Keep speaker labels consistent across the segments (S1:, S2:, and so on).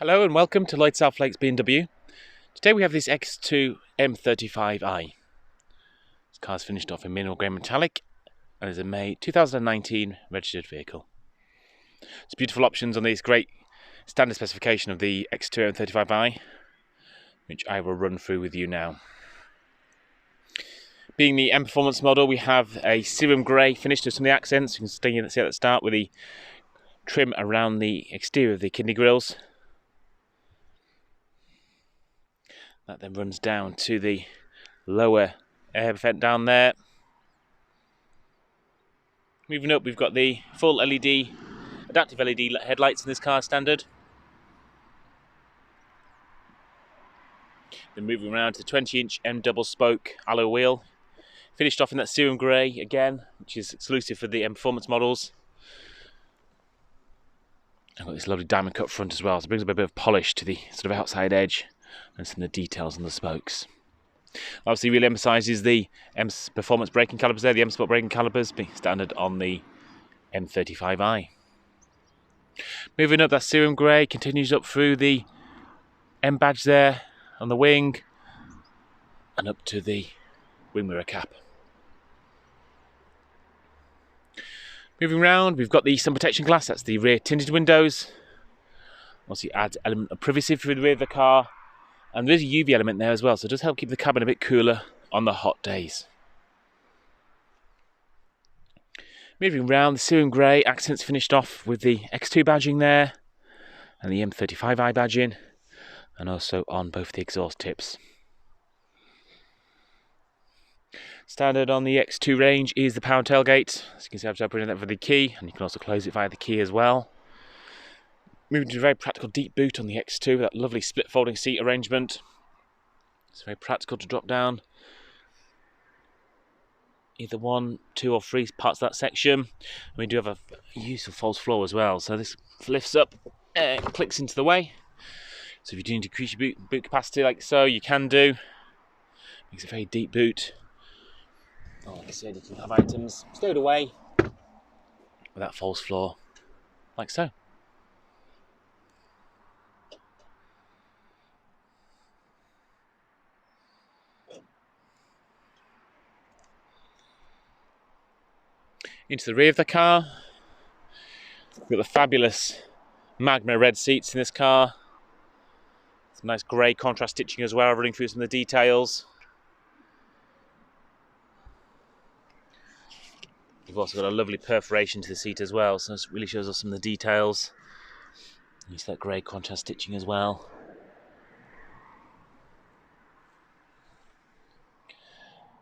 S1: Hello and welcome to Lloyd Southlake's BMW. Today we have this X2 M35i. This car's finished off in mineral grey metallic and is a May 2019 registered vehicle. There's beautiful options on this great standard specification of the X2 M35i, which I will run through with you now. Being the M Performance model, we have a serum grey finish to some of the accents. You can see at the start with the trim around the exterior of the kidney grills. That then runs down to the lower air vent down there. Moving up, we've got the full LED, adaptive LED headlights in this car standard. Then moving around to the 20-inch M double spoke alloy wheel. Finished off in that serum grey again, which is exclusive for the M Performance models. I've got this lovely diamond cut front as well, so it brings a bit of polish to the sort of outside edge and some of the details on the spokes. Obviously really emphasises the M Performance braking calipers there, the M Sport braking calipers being standard on the M35i. Moving up, that serum grey continues up through the M badge there on the wing and up to the wing mirror cap. Moving round, we've got the sun protection glass, that's the rear tinted windows. Also adds element of privacy through the rear of the car. And there's a UV element there as well, so it does help keep the cabin a bit cooler on the hot days. Moving around, the serum grey accents finished off with the X2 badging there, and the M35i badging, and also on both the exhaust tips. Standard on the X2 range is the power tailgate. As you can see, I've put in that for the key, and you can also close it via the key as well. Moving to a very practical deep boot on the X2 with that lovely split folding seat arrangement. It's very practical to drop down either 1, 2 or 3 parts of that section. And we do have a useful false floor as well, so this lifts up and clicks into the way. So if you do need to increase your boot capacity like so, you can do. Makes a very deep boot. Oh, like I said, you can have items stowed away with that false floor like so. Into the rear of the car, we've got the fabulous magma red seats in this car. Some nice grey contrast stitching as well, running through some of the details. You've also got a lovely perforation to the seat as well, so it really shows us some of the details. Use that grey contrast stitching as well.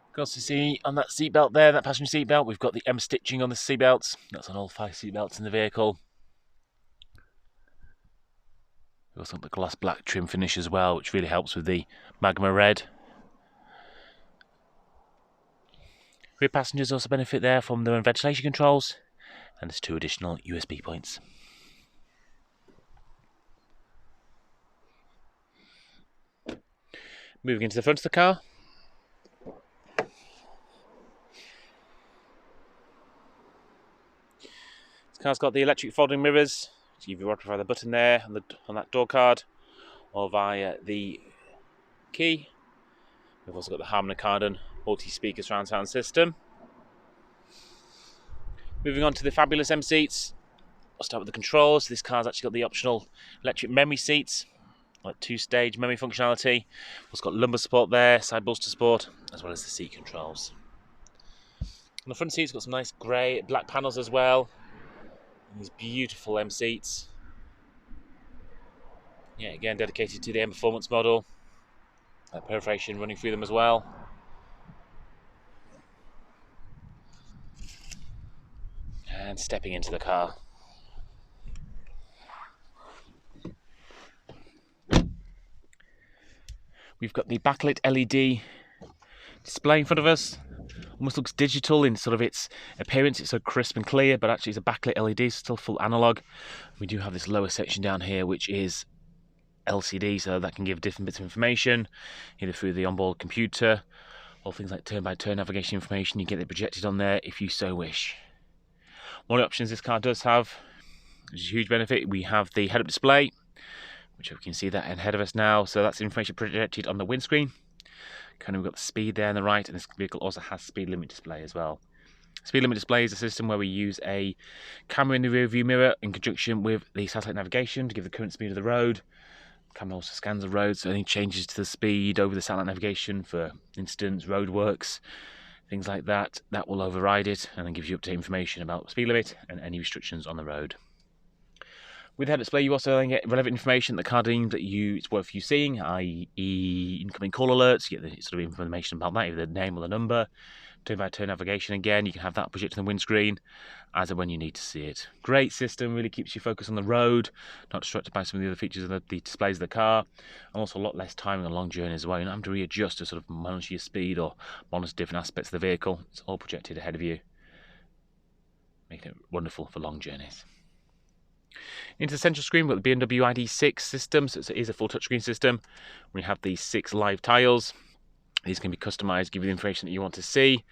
S1: You can also see on that seatbelt there, that passenger seatbelt, we've got the M stitching on the seatbelts. That's on all 5 seatbelts in the vehicle. We've also got the gloss black trim finish as well, which really helps with the magma red. Rear passengers also benefit there from their own ventilation controls, and there's 2 additional USB points. Moving into the front of the car. This car's got the electric folding mirrors, so you can either via the button there on that door card or via the key. We've also got the Harman Kardon multi-speaker surround sound system. Moving on to the fabulous M seats. I'll start with the controls. This car's actually got the optional electric memory seats, like 2-stage memory functionality. Also got lumbar support there, side bolster support, as well as the seat controls. On the front seats, got some nice grey, black panels as well. And these beautiful M seats. Yeah, again dedicated to the M Performance model. That perforation running through them as well. And stepping into the car. We've got the backlit LED display in front of us. Almost looks digital in sort of its appearance. It's so crisp and clear, but actually it's a backlit LED, still full analog. We do have this lower section down here, which is LCD, so that can give different bits of information, either through the onboard computer or things like turn-by-turn navigation information. You get it projected on there if you so wish. One of the options this car does have, which is a huge benefit, we have the head-up display which we can see that ahead of us now. So that's information projected on the windscreen. Kind of, we've got the speed there on the right, and this vehicle also has speed limit display as well. Speed limit display is a system where we use a camera in the rear view mirror in conjunction with the satellite navigation to give the current speed of the road. The camera also scans the road, so any changes to the speed over the satellite navigation, for instance, roadworks, things like that, that will override it and then gives you up-to-date information about speed limit and any restrictions on the road. With the head display, you also get relevant information that the car deems that it's worth you seeing, i.e. incoming call alerts. You get the sort of information about that, either the name or the number. Turn-by-turn navigation again, you can have that projected on the windscreen as and when you need to see it. Great system, really keeps you focused on the road, not distracted by some of the other features of the displays of the car, and also a lot less time on long journeys as well. You don't have to readjust to sort of monitor your speed or monitor different aspects of the vehicle. It's all projected ahead of you, making it wonderful for long journeys. Into the central screen, we've got the BMW ID.6 system, so it is a full touchscreen system. We have these 6 live tiles. These can be customised, give you the information that you want to see.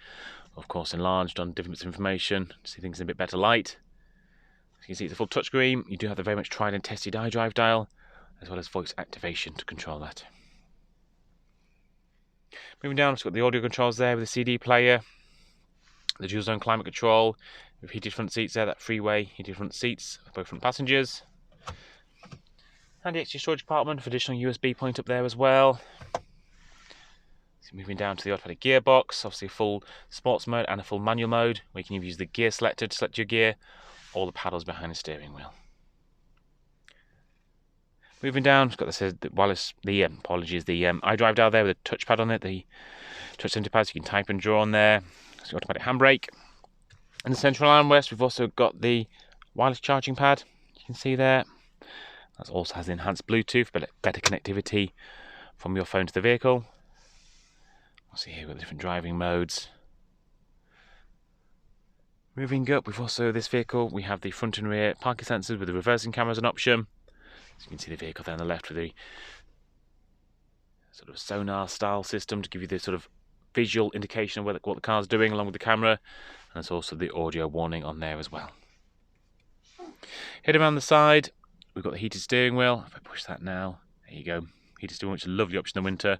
S1: Of course, enlarged on different bits of information to see things in a bit better light. As you can see, it's a full touchscreen. You do have the very much tried and tested iDrive dial, as well as voice activation to control that. Moving down, we've got the audio controls there with the CD player, the dual zone climate control with heated front seats there, that freeway heated front seats for both front passengers. And the extra storage compartment for additional USB point up there as well. So moving down to the automatic gearbox, obviously a full sports mode and a full manual mode, where you can either use the gear selector to select your gear, or the paddles behind the steering wheel. Moving down, we've got the wireless, the iDrive dial there with a touchpad on it, the touch center pad, so you can type and draw on there. So automatic handbrake. In the central armrest, we've also got the wireless charging pad. You can see there. That also has enhanced Bluetooth, but better connectivity from your phone to the vehicle. We'll see here with the different driving modes. Moving up, we've also, this vehicle, we have the front and rear parking sensors with the reversing camera as an option. So you can see the vehicle there on the left with the sort of sonar style system to give you the sort of visual indication of what the car's doing along with the camera. And there's also the audio warning on there as well. Heading around the side, we've got the heated steering wheel. If I push that now, there you go. Heated steering wheel, which is a lovely option in the winter.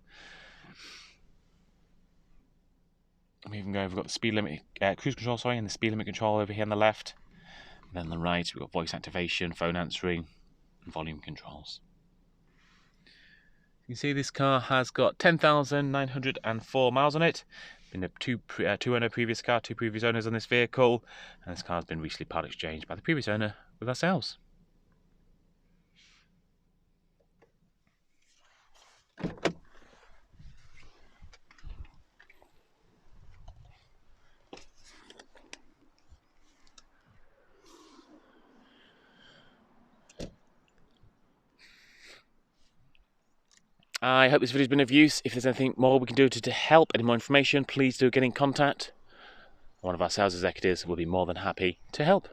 S1: Moving over, we've got the speed limit, cruise control, and the speed limit control over here on the left. And then on the right, we've got voice activation, phone answering, and volume controls. You can see this car has got 10,904 miles on it. Been a two owner previous car, 2 previous owners on this vehicle, and this car has been recently part exchanged by the previous owner with ourselves. I hope this video has been of use. If there's anything more we can do to help, any more information, please do get in contact. One of our sales executives will be more than happy to help.